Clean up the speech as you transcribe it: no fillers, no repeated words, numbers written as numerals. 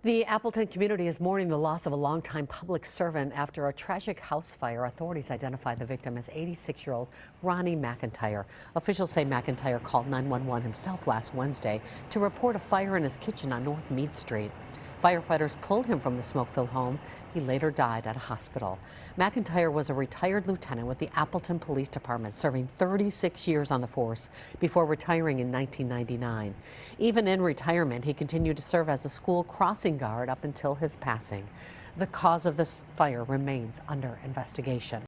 The Appleton community is mourning the loss of a longtime public servant after a tragic house fire. Authorities identified the victim as 86-year-old Ronnie McIntyre. Officials say McIntyre called 911 himself last Wednesday to report a fire in his kitchen on North Meade Street. Firefighters pulled him from the smoke-filled home. He later died at a hospital. McIntyre was a retired lieutenant with the Appleton Police Department, serving 36 years on the force before retiring in 1999. Even in retirement, he continued to serve as a school crossing guard up until his passing. The cause of this fire remains under investigation.